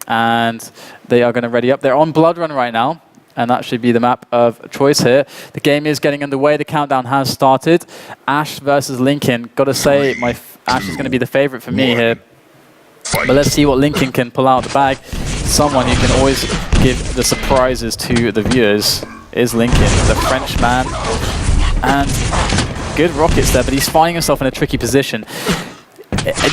and they are going to ready up. They're on Blood Run right now, and that should be the map of choice here. The game is getting underway. The countdown has started. Ash versus link1n. Got to say, Ash is going to be the favorite for me here. But let's see what link1n can pull out of the bag. Someone who can always give the surprises to the viewers is link1n, the French man. And good rockets there, but he's finding himself in a tricky position.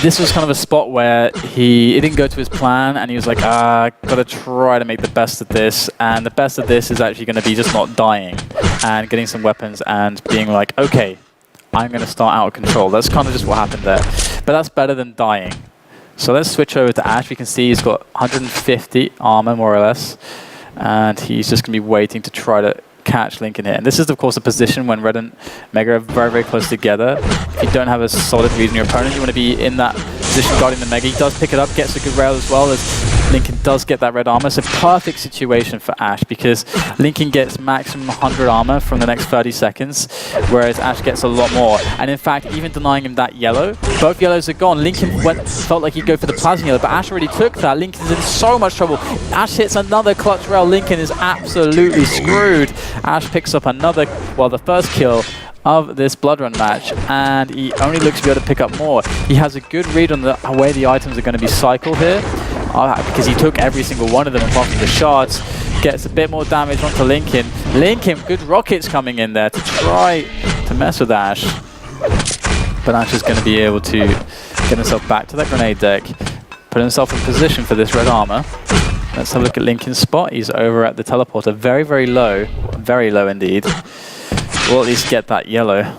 This was kind of a spot where it didn't go to his plan, and he was like, gotta try to make the best of this. And the best of this is actually going to be just not dying and getting some weapons and being like, okay, I'm going to start out of control. That's kind of just what happened there. But that's better than dying. So let's switch over to Ash. We can see he's got 150 armor, more or less. And he's just going to be waiting to try to catch link1n here. And this is, of course, a position when Red and Mega are very, very close together. If you don't have a solid read on your opponent, you want to be in that position guarding the Mega. He does pick it up, gets a good rail as well, as link1n does get that red armor. It's a perfect situation for Ash, because link1n gets maximum 100 armor from the next 30 seconds, whereas Ash gets a lot more. And in fact, even denying him that yellow, both yellows are gone. link1n felt like he'd go for the plasma yellow, but Ash already took that. link1n's in so much trouble. Ash hits another clutch rail. link1n is absolutely screwed. Ash picks up another, well, the first kill of this Blood Run match, and he only looks to be able to pick up more. He has a good read on the way the items are going to be cycled here, because he took every single one of them apart from the shards. Gets a bit more damage onto link1n. link1n, good rockets coming in there to try to mess with Ash. But Ash is going to be able to get himself back to that grenade deck, put himself in position for this red armor. Let's have a look at link1n's spot. He's over at the teleporter, very, very low indeed. We'll at least get that yellow.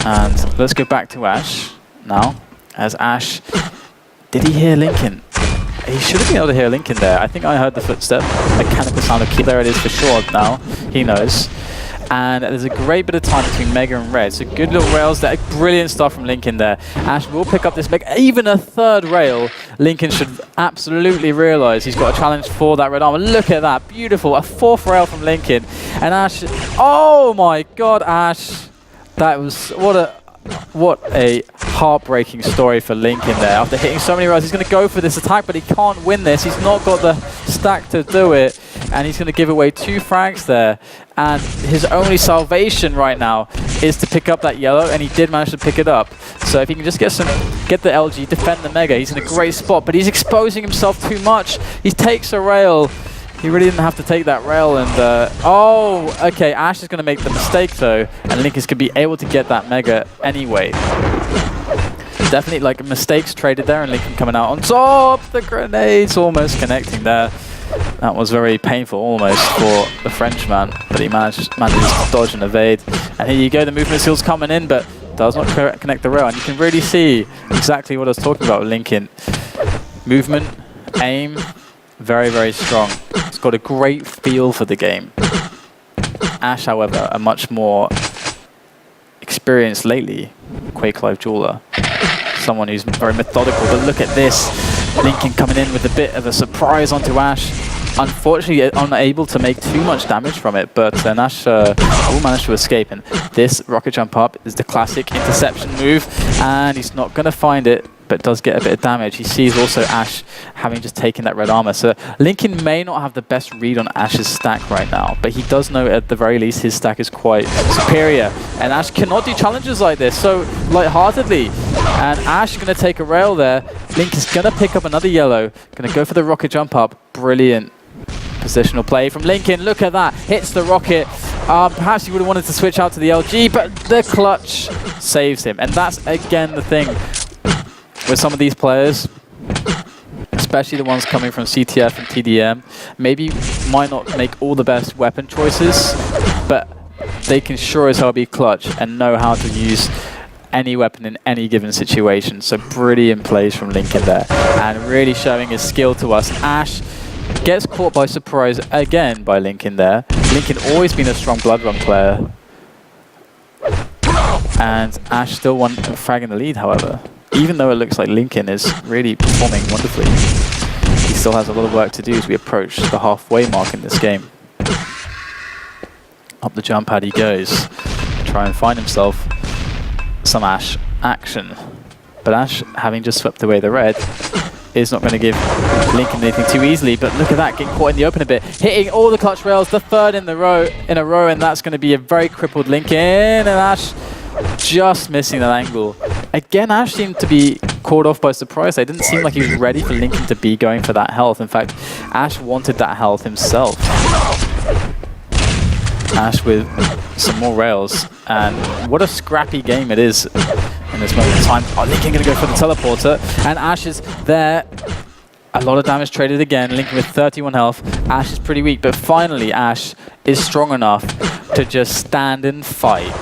And let's go back to Ash now, as Ash, did he hear link1n? He should have been able to hear link1n there. I think I heard the footstep, mechanical sound of key. There it is for sure now, he knows. And there's a great bit of time between Mega and Red. So good little rails there. Brilliant stuff from link1n there. Ash will pick up this Mega. Even a third rail, link1n should absolutely realize he's got a challenge for that red armor. Look at that. Beautiful. A fourth rail from link1n. And Ash, oh my god, Ash. That was, what a heartbreaking story for link1n there. After hitting so many rails, he's going to go for this attack, but he can't win this. He's not got the stack to do it. And he's going to give away 2 frags there. And his only salvation right now is to pick up that yellow, and he did manage to pick it up. So if he can just get the LG, defend the Mega, he's in a great spot, but he's exposing himself too much. He takes a rail. He really didn't have to take that rail, and oh, okay, Ash is going to make the mistake though, and link1n's going to be able to get that Mega anyway. Definitely like mistakes traded there, and link1n coming out on top. The grenades almost connecting there. That was very painful almost for the Frenchman, but he managed to dodge and evade. And here you go, the movement skill's coming in, but does not connect the rail. And you can really see exactly what I was talking about with link1n. Movement, aim, very, very strong. It's got a great feel for the game. Ash, however, a much more experienced lately Quake Live jeweler. Someone who's very methodical, but look at this. link1n coming in with a bit of a surprise onto Ash. Unfortunately, unable to make too much damage from it, but Ash will manage to escape. And this rocket jump up is the classic interception move, and he's not going to find it, but does get a bit of damage. He sees also Ash having just taken that red armor. So link1n may not have the best read on Ash's stack right now, but he does know at the very least his stack is quite superior. And Ash cannot do challenges like this so lightheartedly. And Ash is going to take a rail there. link1n is going to pick up another yellow. Going to go for the rocket jump up. Brilliant positional play from link1n. Look at that. Hits the rocket. Perhaps he would have wanted to switch out to the LG, but the clutch saves him. And that's, again, the thing with some of these players, especially the ones coming from CTF and TDM, maybe might not make all the best weapon choices, but they can sure as hell be clutch and know how to use any weapon in any given situation. So brilliant plays from link1n there, and really showing his skill to us. Ash gets caught by surprise again by link1n there. link1n always been a strong Blood Run player, and Ash still one frag in the lead, however. Even though it looks like link1n is really performing wonderfully, he still has a lot of work to do as we approach the halfway mark in this game. Up the jump pad he goes, try and find himself some Ash action. But Ash, having just swept away the red, is not going to give link1n anything too easily, but look at that, getting caught in the open a bit, hitting all the clutch rails, the third in a row, and that's going to be a very crippled link1n, and Ash just missing that angle. Again, Ash seemed to be caught off by surprise. It didn't seem like he was ready for link1n to be going for that health. In fact, Ash wanted that health himself. Ash with some more rails, and what a scrappy game it is in this moment in time. Oh, link1n going to go for the teleporter, and Ash is there. A lot of damage traded again. link1n with 31 health. Ash is pretty weak, but finally Ash is strong enough to just stand and fight.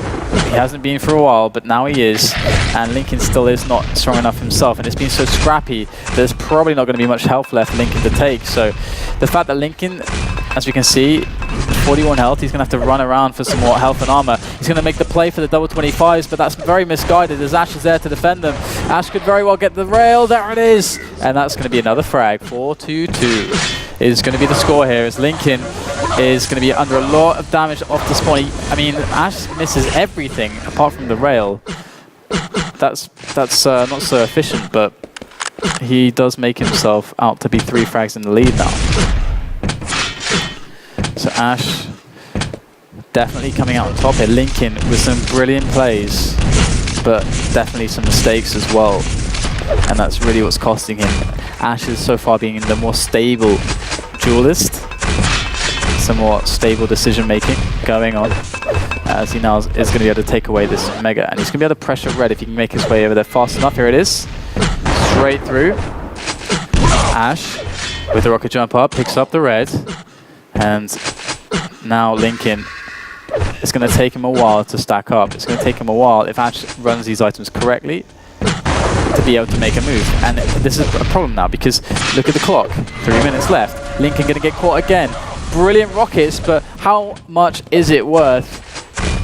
He hasn't been for a while, but now he is, and link1n still is not strong enough himself, and it's been so scrappy there's probably not going to be much health left for link1n to take. So the fact that link1n, as we can see, 41 health, he's going to have to run around for some more health and armor. He's going to make the play for the double 25s, but that's very misguided as Ash is there to defend them. Ash could very well get the rail, there it is! And that's going to be another frag, 4-2-2 is going to be the score here, as link1n is going to be under a lot of damage off the spawn. I mean, Ash misses everything apart from the rail. That's not so efficient, but he does make himself out to be 3 frags in the lead now. So Ash definitely coming out on top here. link1n with some brilliant plays, but definitely some mistakes as well. And that's really what's costing him. Ash is so far being the more stable duelist. Some more stable decision making going on, as he now is going to be able to take away this Mega. And he's going to be able to pressure red if he can make his way over there fast enough. Here it is. Straight through. Ash with the rocket jump up, picks up the red. And now link1n, it's going to take him a while to stack up. It's going to take him a while, if Ash runs these items correctly, to be able to make a move. And this is a problem now, because look at the clock. 3 minutes left. link1n going to get caught again. Brilliant rockets, but how much is it worth?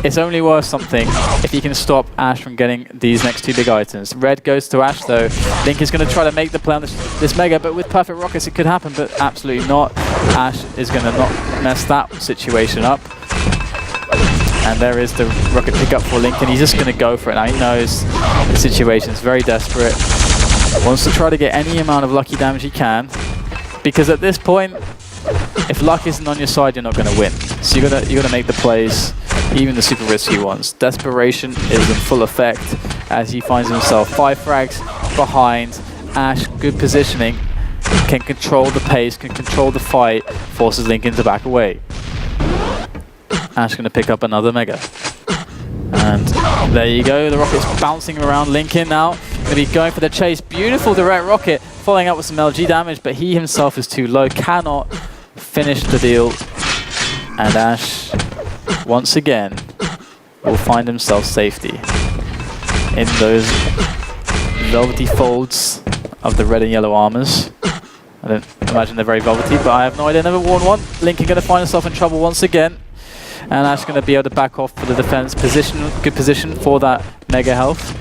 It's only worth something if he can stop Ash from getting these next 2 big items. Red goes to Ash though. link1n is going to try to make the play on this Mega, but with perfect rockets it could happen, but absolutely not. Ash is going to not mess that situation up. And there is the rocket pickup for link1n. He's just going to go for it now. He knows the situation is very desperate. Wants to try to get any amount of lucky damage he can, because at this point, if luck isn't on your side, you're not going to win. So you got to make the plays, even the super risky ones. Desperation is in full effect as he finds himself 5 frags behind. Ash, good positioning, can control the pace, can control the fight, forces link1n to back away. Ash going to pick up another Mega. And there you go, the rocket's bouncing around. link1n now going to be going for the chase. Beautiful direct rocket, following up with some LG damage, but he himself is too low, cannot finish the deal. And Ash, once again, will find himself safety in those velvety folds of the red and yellow armors. I don't imagine they're very velvety, but I have no idea, never worn one. link1n going to find himself in trouble once again. And Ash going to be able to back off for the defense position, good position for that Mega health.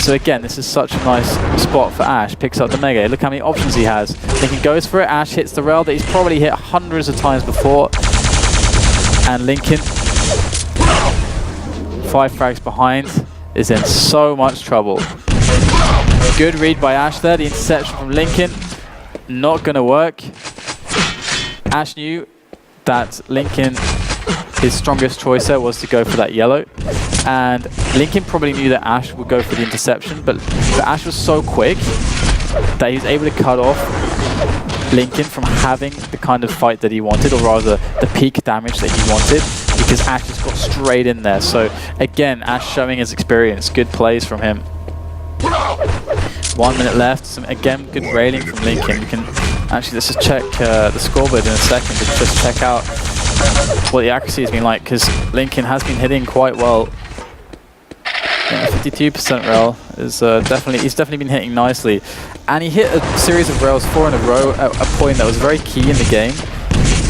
So again, this is such a nice spot for Ash. Picks up the Mega. Look how many options he has. link1n goes for it. Ash hits the rail that he's probably hit hundreds of times before. And link1n, 5 frags behind, is in so much trouble. Good read by Ash there. The interception from link1n, not going to work. Ash knew that link1n, his strongest choice there was to go for that yellow. And link1n probably knew that Ash would go for the interception, but Ash was so quick that he was able to cut off link1n from having the kind of fight that he wanted, or rather the peak damage that he wanted, because Ash just got straight in there. So again, Ash showing his experience. Good plays from him. 1 minute left. Again, good railing from link1n. We can actually, let's just check the scoreboard in a second to just check out what the accuracy has been like, because link1n has been hitting quite well. 52% rail is he's definitely been hitting nicely, and he hit a series of rails 4 in a row at a point that was very key in the game,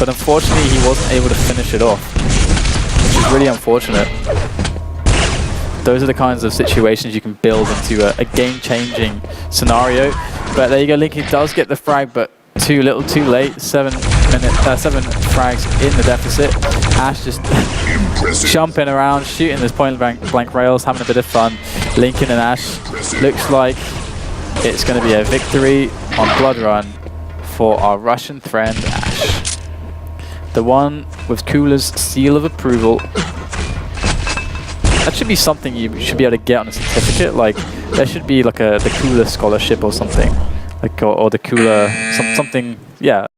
but unfortunately he wasn't able to finish it off, which is really unfortunate. Those are the kinds of situations you can build into a game-changing scenario. But there you go, link1n does get the frag, but too little, too late. 7 frags in the deficit. Ash just jumping around, shooting this point blank rails, having a bit of fun. link1n and Ash looks like it's going to be a victory on Blood Run for our Russian friend Ash. The one with Cooler's seal of approval. That should be something you should be able to get on a certificate. Like, there should be like the Cooler scholarship or something. Like, or the Cooler, something, yeah.